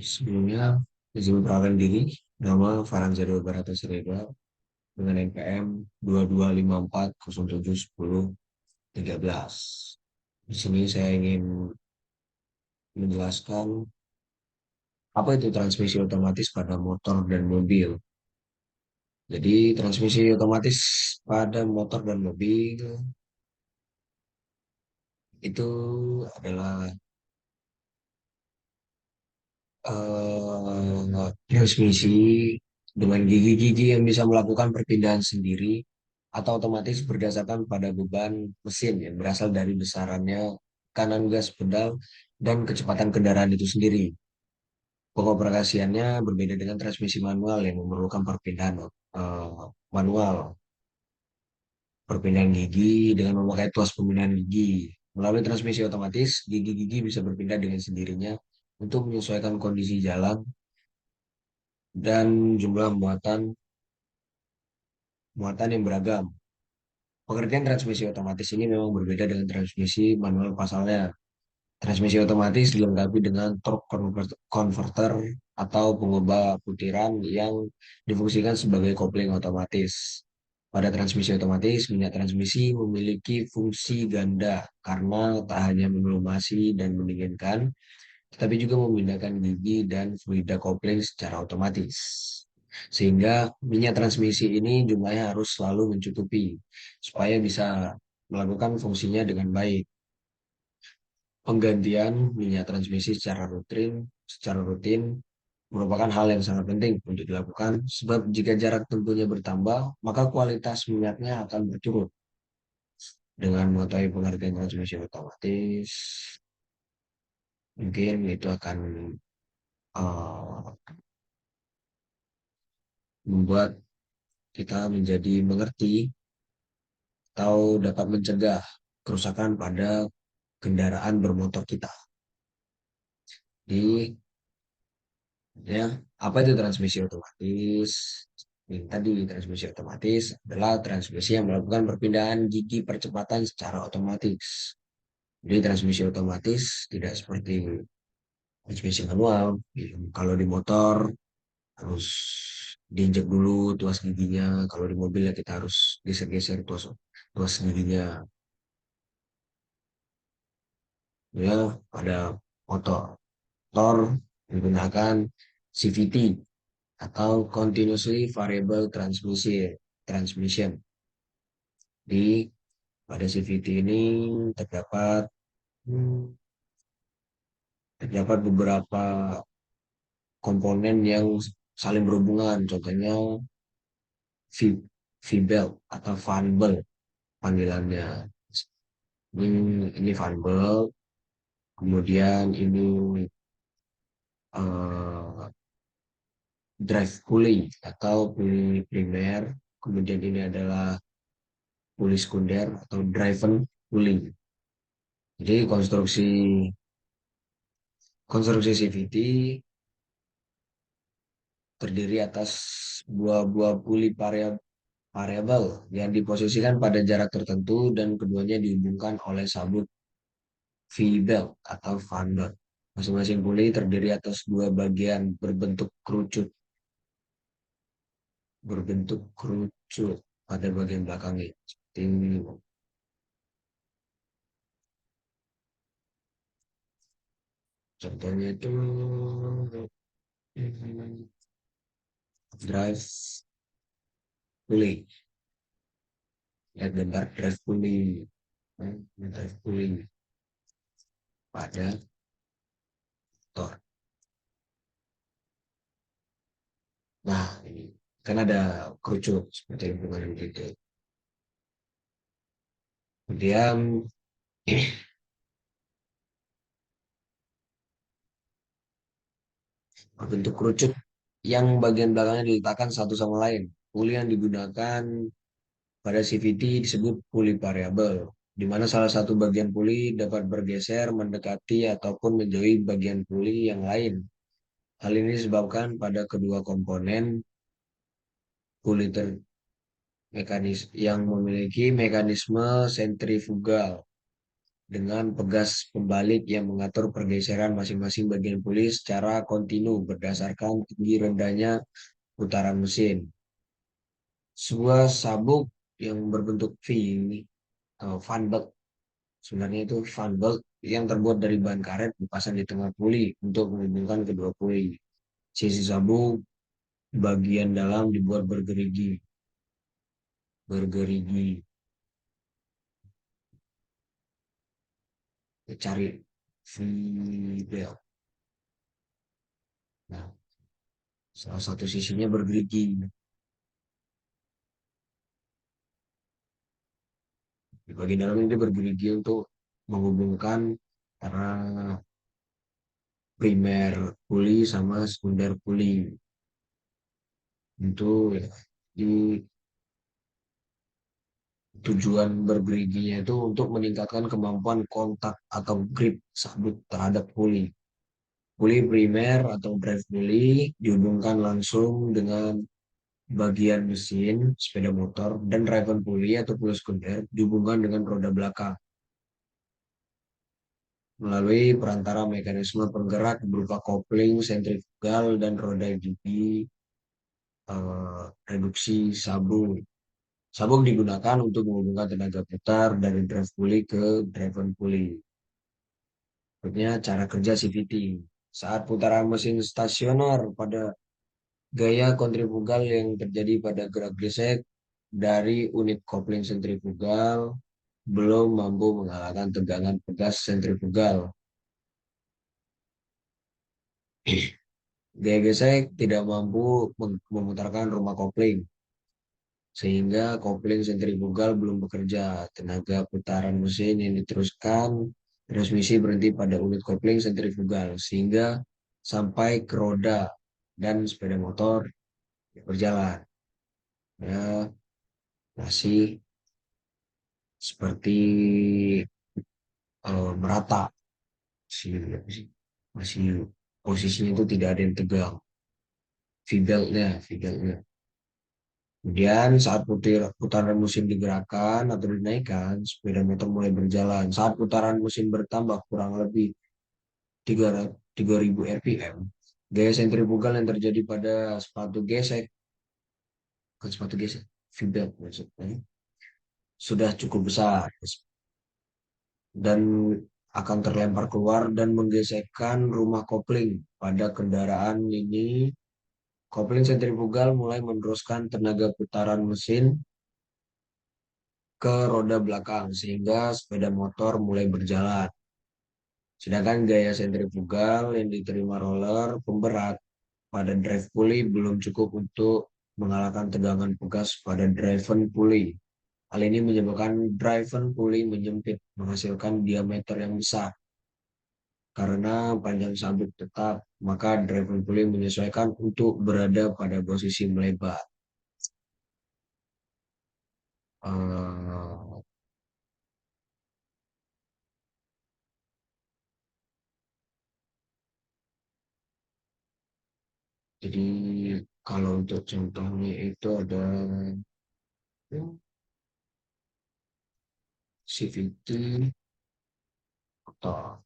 Sebelumnya izin memperkenalkan diri, nama Faranzado Barata Siregar dengan NPM 2254071013. Di sini saya ingin menjelaskan apa itu transmisi otomatis pada motor dan mobil. Jadi transmisi otomatis pada motor dan mobil itu adalah transmisi dengan gigi-gigi yang bisa melakukan perpindahan sendiri atau otomatis berdasarkan pada beban mesin yang berasal dari besarannya kanan gas pedal dan kecepatan kendaraan itu sendiri. Pengoperasiannya berbeda dengan transmisi manual yang memerlukan perpindahan manual, perpindahan gigi dengan memakai tuas pemindahan gigi. Melalui transmisi otomatis, gigi-gigi bisa berpindah dengan sendirinya untuk menyesuaikan kondisi jalan dan jumlah muatan muatan yang beragam. Pengertian transmisi otomatis ini memang berbeda dengan transmisi manual pasalnya. Transmisi otomatis dilengkapi dengan torque converter atau pengubah putiran yang difungsikan sebagai kopling otomatis. Pada transmisi otomatis, minyak transmisi memiliki fungsi ganda karena tak hanya melumasi dan mendinginkan, tetapi juga memindahkan gigi dan fluida kopling secara otomatis. Sehingga minyak transmisi ini jumlahnya harus selalu mencukupi supaya bisa melakukan fungsinya dengan baik. Penggantian minyak transmisi secara rutin merupakan hal yang sangat penting untuk dilakukan sebab jika jarak tempuhnya bertambah, maka kualitas minyaknya akan berturut. Dengan mengetahui pengertian transmisi otomatis, mungkin itu akan uh, membuat kita menjadi mengerti atau dapat mencegah kerusakan pada kendaraan bermotor kita. Di ya, apa itu transmisi otomatis? Ini tadi transmisi otomatis adalah transmisi yang melakukan perpindahan gigi percepatan secara otomatis. Jadi transmisi otomatis tidak seperti transmisi manual. Kalau di motor harus diinjek dulu tuas giginya. Kalau di mobil ya kita harus geser-geser tuas tuas giginya. Ya, pada motor. Motor menggunakan CVT atau Continuously Variable Transmission. Di pada CVT ini terdapat hmm, terdapat beberapa komponen yang saling berhubungan. Contohnya V-belt atau fan belt panggilannya. Ini fan belt, kemudian ini eh, drive pulley atau pulley primer, kemudian ini adalah pulley sekunder atau driven pulley. Jadi konstruksi konstruksi CVT terdiri atas buah-buah puli variabel yang diposisikan pada jarak tertentu dan keduanya dihubungkan oleh sabuk V-belt atau fan belt. Masing-masing puli terdiri atas dua bagian berbentuk kerucut pada bagian belakangnya. Seperti ini. Contohnya itu drive pulley, ya gambar drive pulley pada motor. Nah, ini kan ada kerucut seperti hubungan itu. Kemudian bentuk kerucut yang bagian belakangnya diletakkan satu sama lain. Puli yang digunakan pada CVT disebut puli variabel, di mana salah satu bagian puli dapat bergeser, mendekati, ataupun menjauhi bagian puli yang lain. Hal ini disebabkan pada kedua komponen puli yang memiliki mekanisme sentrifugal. dengan pegas pembalik yang mengatur pergeseran masing-masing bagian puli secara kontinu berdasarkan tinggi rendahnya putaran mesin. Sebuah sabuk yang berbentuk V ini, fan belt, sebenarnya itu fan belt yang terbuat dari bahan karet dipasang di tengah puli untuk menghubungkan kedua puli. Sisi sabuk bagian dalam dibuat bergerigi, bergerigi. Cari V-belt. Nah, salah satu sisinya bergerigi. Di bagian dalam ini bergerigi untuk menghubungkan antara primer puli sama sekunder puli. Itu ya, di tujuan bergeriginya itu untuk meningkatkan kemampuan kontak atau grip sabuk terhadap puli. Puli primer atau drive puli dihubungkan langsung dengan bagian mesin sepeda motor dan driven puli atau puli sekunder dihubungkan dengan roda belakang melalui perantara mekanisme penggerak berupa kopling sentrifugal dan roda gigi reduksi sabung. Sabung digunakan untuk menghubungkan tenaga putar dari drive pulley ke driven pulley. Berikutnya cara kerja CVT. Saat putaran mesin stasioner pada gaya kontrifugal yang terjadi pada gerak gesek dari unit kopling sentrifugal belum mampu mengalahkan tegangan pegas sentrifugal. Gaya gesek tidak mampu memutarkan rumah kopling, sehingga kopling sentrifugal belum bekerja. Tenaga putaran mesin yang diteruskan transmisi berhenti pada unit kopling sentrifugal, sehingga sampai ke roda dan sepeda motor berjalan. Ya, masih seperti merata, masih, masih posisinya itu tidak ada yang tegang. V-beltnya. Kemudian saat putaran mesin digerakkan atau dinaikkan, sepeda motor mulai berjalan. Saat putaran mesin bertambah kurang lebih 3000 rpm, gaya sentrifugal yang terjadi pada sepatu gesek, bukan sepatu gesek, V-belt maksudnya, sudah cukup besar dan akan terlempar keluar dan menggesekkan rumah kopling. Pada kendaraan ini, kopling sentrifugal mulai meneruskan tenaga putaran mesin ke roda belakang sehingga sepeda motor mulai berjalan. Sedangkan gaya sentrifugal yang diterima roller pemberat pada drive pulley belum cukup untuk mengalahkan tegangan pegas pada driven pulley. Hal ini menyebabkan driven pulley menyempit, menghasilkan diameter yang besar. Karena panjang sabuk tetap, maka driven pulley menyesuaikan untuk berada pada posisi melebar. Eh, jadi kalau untuk contohnya itu ada CVT atau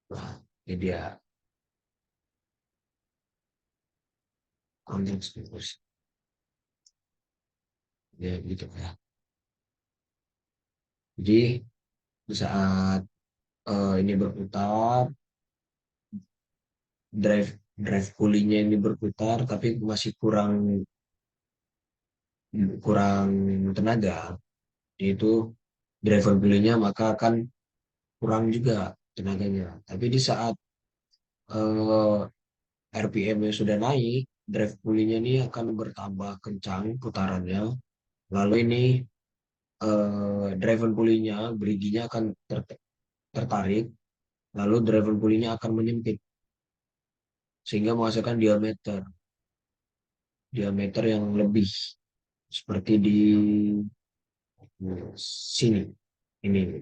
lah, ini dia konteks diskusi. Ya gitu ya. Jadi di saat ini berputar, drive drive pulley-nya ini berputar, tapi masih kurang kurang tenaga, yaitu driver pulley-nya maka akan kurang juga tenaganya. Tapi di saat eh, RPM-nya sudah naik, drive pulley-nya ini akan bertambah kencang putarannya. Lalu ini driver pulley-nya, beriginya akan tertarik, lalu driver pulley-nya akan menyempit sehingga menghasilkan diameter diameter yang lebih seperti di sini ini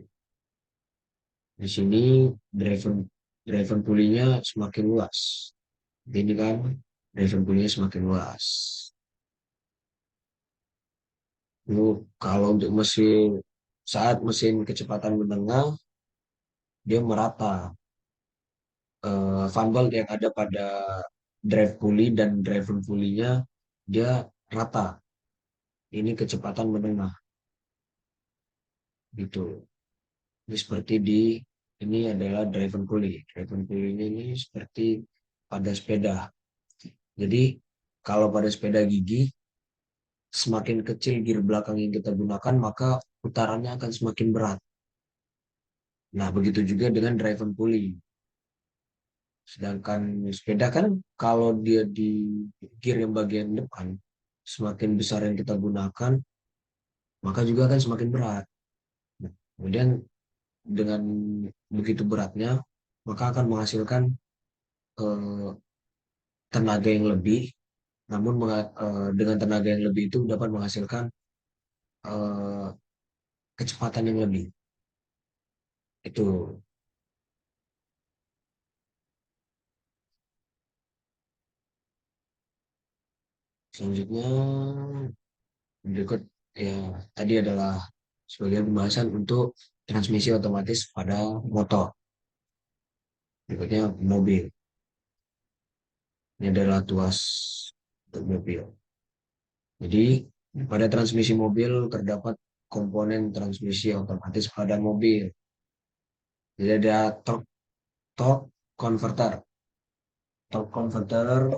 di sini driver driver pulley-nya semakin luas. Ini kan driver pulley-nya semakin luas. Kalau untuk mesin saat mesin kecepatan menengah dia merata. Fan belt yang ada pada drive pulley dan driver pulley-nya dia rata. Ini kecepatan menengah gitu. Ini seperti di ini adalah driver pulley. Driver pulley ini seperti pada sepeda. Jadi kalau pada sepeda gigi semakin kecil gear belakang yang kita gunakan maka putarannya akan semakin berat. Nah, begitu juga dengan driver pulley. Sedangkan sepeda kan kalau dia di gear yang bagian depan, semakin besar yang kita gunakan, maka juga akan semakin berat. Nah, kemudian dengan begitu beratnya, maka akan menghasilkan eh, tenaga yang lebih, namun dengan tenaga yang lebih itu dapat menghasilkan eh, kecepatan yang lebih. Itu selanjutnya berikut ya tadi adalah sebagai pembahasan untuk transmisi otomatis pada motor. Berikutnya mobil. Ini adalah tuas untuk mobil. Jadi pada transmisi mobil terdapat komponen transmisi otomatis pada mobil. Jadi ada torque converter. Torque converter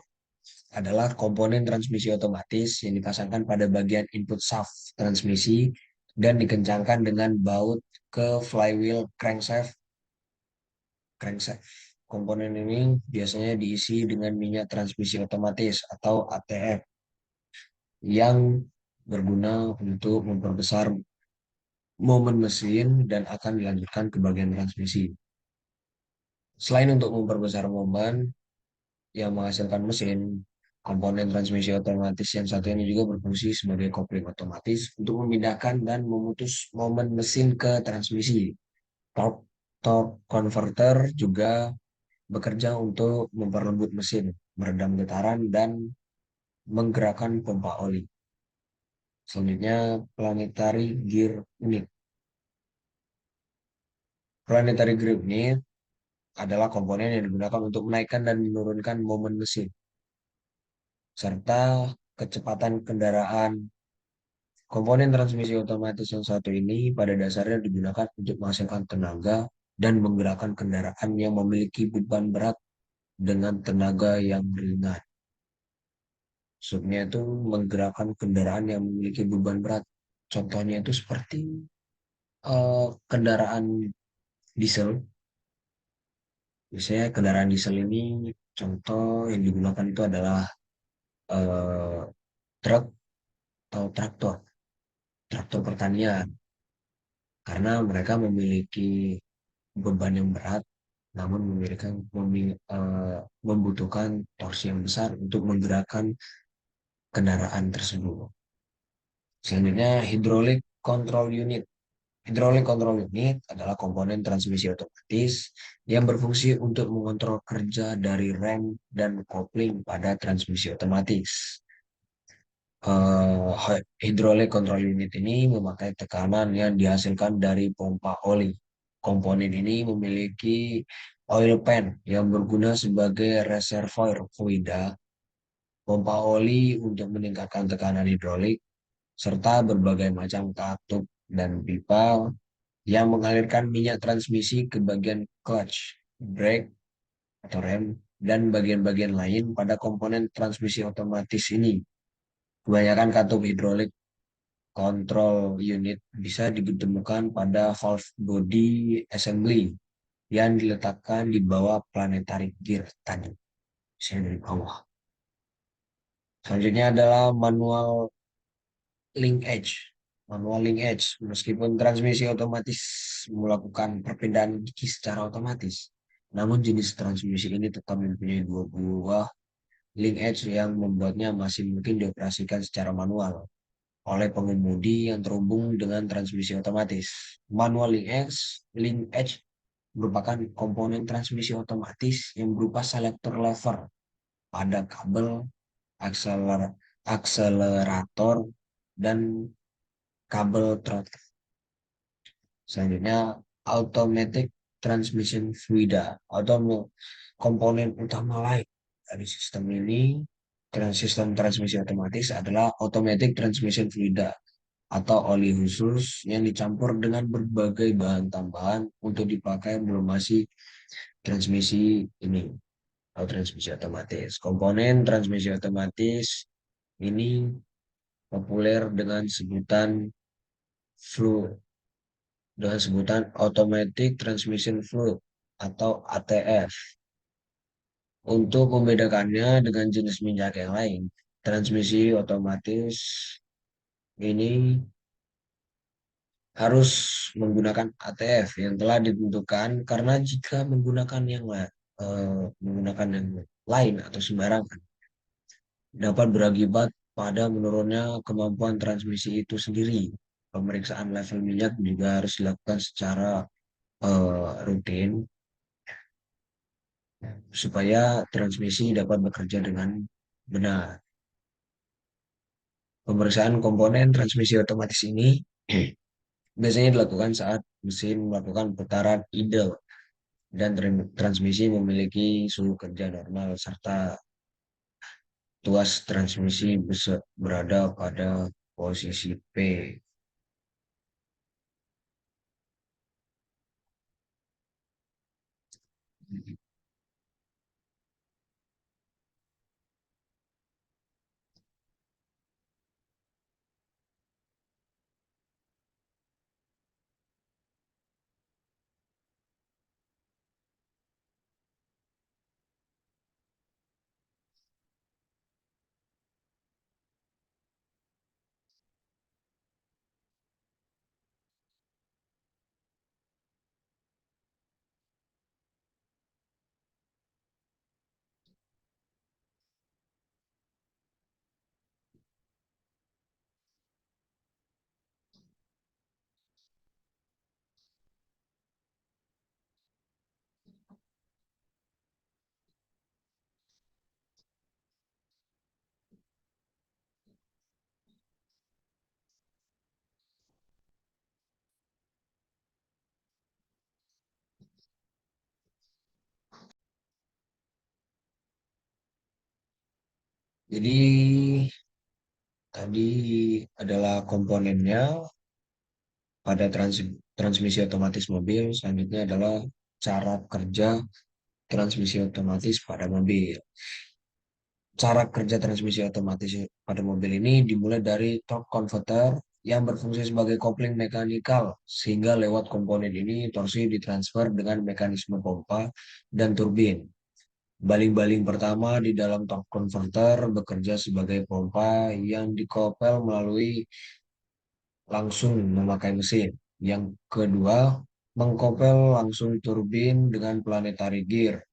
adalah komponen transmisi otomatis yang dipasangkan pada bagian input shaft transmisi dan dikencangkan dengan baut ke flywheel crankshaft. Komponen ini biasanya diisi dengan minyak transmisi otomatis atau ATF yang berguna untuk memperbesar momen mesin dan akan dilanjutkan ke bagian transmisi. Selain untuk memperbesar momen yang menghasilkan mesin, komponen transmisi otomatis yang satu ini juga berfungsi sebagai kopling otomatis untuk memindahkan dan memutus momen mesin ke transmisi. Torque, torque converter juga bekerja untuk memperlembut mesin, meredam getaran, dan menggerakkan pompa oli. Selanjutnya, planetary gear unit. Planetary gear unit adalah komponen yang digunakan untuk menaikkan dan menurunkan momen mesin, serta kecepatan kendaraan. Komponen transmisi otomatis yang satu ini pada dasarnya digunakan untuk menghasilkan tenaga dan menggerakkan kendaraan yang memiliki beban berat dengan tenaga yang ringan. Maksudnya itu menggerakkan kendaraan yang memiliki beban berat. Contohnya itu seperti kendaraan diesel. Biasanya kendaraan diesel ini contoh yang digunakan itu adalah eh, truk atau traktor pertanian, karena mereka memiliki beban yang berat, namun membutuhkan torsi yang besar untuk menggerakkan kendaraan tersebut. Selanjutnya, hydraulic control unit. Hydraulic control unit adalah komponen transmisi otomatis yang berfungsi untuk mengontrol kerja dari rem dan kopling pada transmisi otomatis. Hydraulic control unit ini memakai tekanan yang dihasilkan dari pompa oli. Komponen ini memiliki oil pan yang berguna sebagai reservoir fluida, pompa oli untuk meningkatkan tekanan hidrolik, serta berbagai macam katup dan pipa yang mengalirkan minyak transmisi ke bagian clutch, brake, atau rem, dan bagian-bagian lain pada komponen transmisi otomatis ini. Kebanyakan katup hidrolik control unit bisa ditemukan pada valve body assembly yang diletakkan di bawah planetary gear tadi. Saya dari bawah. Selanjutnya adalah linkage. Manual linkage, meskipun transmisi otomatis melakukan perpindahan gigi secara otomatis, namun jenis transmisi ini tetap mempunyai dua buah linkage yang membuatnya masih mungkin dioperasikan secara manual oleh pengemudi yang terhubung dengan transmisi otomatis. Manual linkage merupakan komponen transmisi otomatis yang berupa selektor lever pada kabel akselerator dan kabel throttle. Selanjutnya, automatic transmission fluida atau komponen utama lain dari sistem ini, sistem transmisi otomatis adalah automatic transmission fluida atau oli khusus yang dicampur dengan berbagai bahan tambahan untuk dipakai melumasi transmisi ini atau transmisi otomatis. Komponen transmisi otomatis ini populer flu dengan sebutan Automatic Transmission Fluid atau ATF. Untuk membedakannya dengan jenis minyak yang lain, transmisi otomatis ini harus menggunakan ATF yang telah ditentukan karena jika menggunakan yang lain atau sembarangan dapat berakibat pada menurunnya kemampuan transmisi itu sendiri. Pemeriksaan level minyak juga harus dilakukan secara rutin supaya transmisi dapat bekerja dengan benar. Pemeriksaan komponen transmisi otomatis ini biasanya dilakukan saat mesin melakukan putaran idle dan transmisi memiliki suhu kerja normal serta tuas transmisi berada pada posisi P. Jadi tadi adalah komponennya pada transmisi otomatis mobil. Selanjutnya adalah cara kerja transmisi otomatis pada mobil. Cara kerja transmisi otomatis pada mobil ini dimulai dari torque converter yang berfungsi sebagai kopling mekanikal, sehingga lewat komponen ini torsi ditransfer dengan mekanisme pompa dan turbin. Baling-baling pertama di dalam torque converter bekerja sebagai pompa yang dikopel melalui langsung memakai mesin. Yang kedua, mengkopel langsung turbin dengan planetary gear.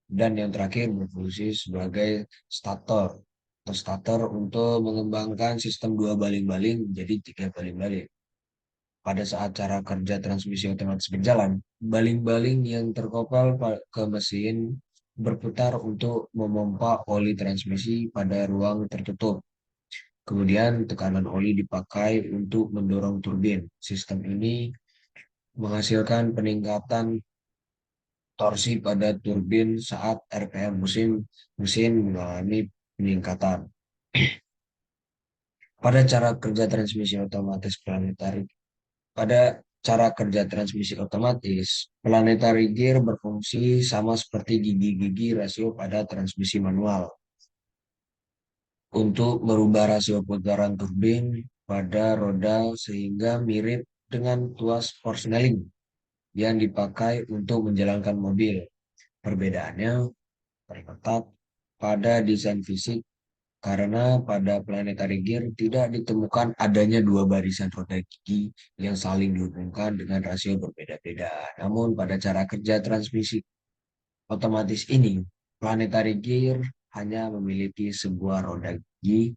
Dan yang terakhir berfungsi sebagai stator atau starter untuk mengembangkan sistem dua baling-baling menjadi tiga baling-baling. Pada saat cara kerja transmisi otomatis berjalan, baling-baling yang terkopel ke mesin berputar untuk memompa oli transmisi pada ruang tertutup. Kemudian tekanan oli dipakai untuk mendorong turbin. Sistem ini menghasilkan peningkatan torsi pada turbin saat RPM mesin mengalami peningkatan. Pada cara kerja transmisi otomatis planetary, pada cara kerja transmisi otomatis, planetary gear berfungsi sama seperti gigi-gigi rasio pada transmisi manual untuk merubah rasio putaran turbin pada roda sehingga mirip dengan tuas Forsnelling yang dipakai untuk menjalankan mobil. Perbedaannya terletak pada desain fisik karena pada planetary gear tidak ditemukan adanya dua barisan roda gigi yang saling dihubungkan dengan rasio berbeda-beda. Namun pada cara kerja transmisi otomatis ini, planetary gear hanya memiliki sebuah roda gigi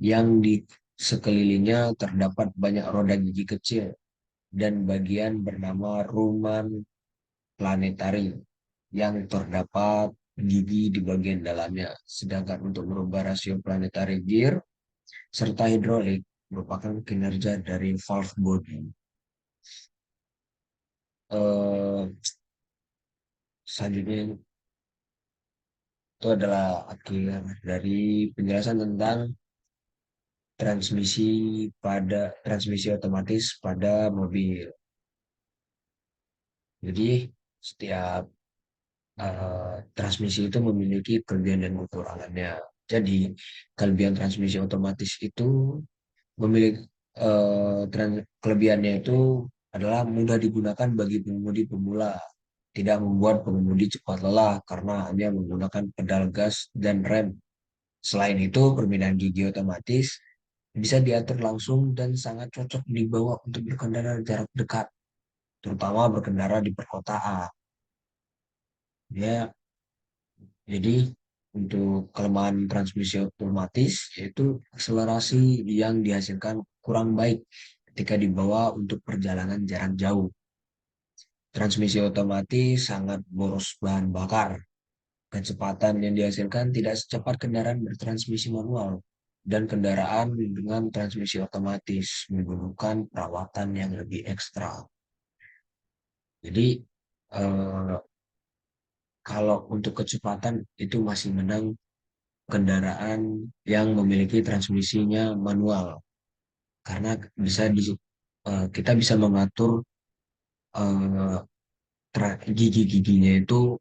yang di sekelilingnya terdapat banyak roda gigi kecil dan bagian bernama rumen planetary yang terdapat gigi di bagian dalamnya. Sedangkan untuk merubah rasio planetary gear serta hidrolik, merupakan kinerja dari valve body. Eh, Selanjutnya itu adalah akhir dari penjelasan tentang transmisi otomatis pada mobil. Jadi setiap transmisi itu memiliki kelebihan dan kekurangannya. Jadi kelebihan transmisi otomatis itu memiliki kelebihannya itu adalah mudah digunakan bagi pengemudi pemula, tidak membuat pengemudi cepat lelah karena hanya menggunakan pedal gas dan rem. Selain itu, permintaan gigi otomatis bisa diatur langsung dan sangat cocok dibawa untuk berkendara jarak dekat, terutama berkendara di perkotaan. Ya, jadi untuk kelemahan transmisi otomatis yaitu akselerasi yang dihasilkan kurang baik ketika dibawa untuk perjalanan jarak jauh. Transmisi otomatis sangat boros bahan bakar. Kecepatan yang dihasilkan tidak secepat kendaraan bertransmisi manual. Dan kendaraan dengan transmisi otomatis membutuhkan perawatan yang lebih ekstra. Jadi, eh, kalau untuk kecepatan itu masih menang kendaraan yang memiliki transmisinya manual. Karena kita bisa mengatur eh, gigi-giginya itu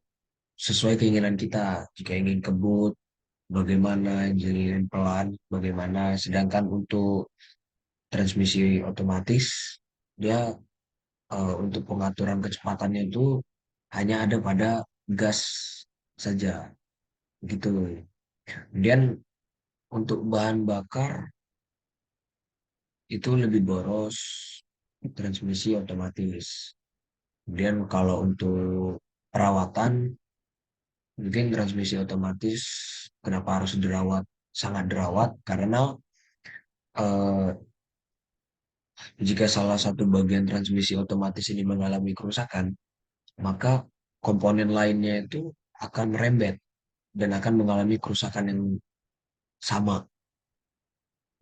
sesuai keinginan kita. Jika ingin kebut, bagaimana, jadi pelan, bagaimana. Sedangkan untuk transmisi otomatis, dia untuk pengaturan kecepatannya itu hanya ada pada gas saja, gitu. Kemudian untuk bahan bakar itu lebih boros transmisi otomatis. Kemudian kalau untuk perawatan, mungkin transmisi otomatis kenapa harus dirawat? Sangat dirawat karena eh, jika salah satu bagian transmisi otomatis ini mengalami kerusakan, maka komponen lainnya itu akan merembet dan akan mengalami kerusakan yang sama.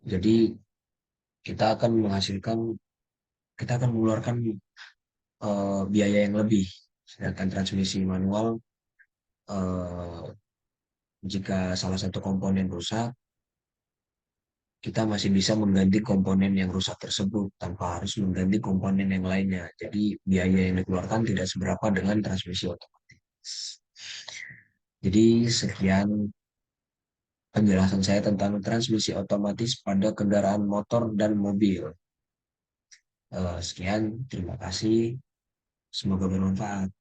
Jadi kita akan menghasilkan, kita akan mengeluarkan biaya yang lebih. Sedangkan transmisi manual, eh, jika salah satu komponen rusak, kita masih bisa mengganti komponen yang rusak tersebut tanpa harus mengganti komponen yang lainnya. Jadi biaya yang dikeluarkan tidak seberapa dengan transmisi otomatis. Jadi sekian penjelasan saya tentang transmisi otomatis pada kendaraan motor dan mobil. Sekian, terima kasih. Semoga bermanfaat.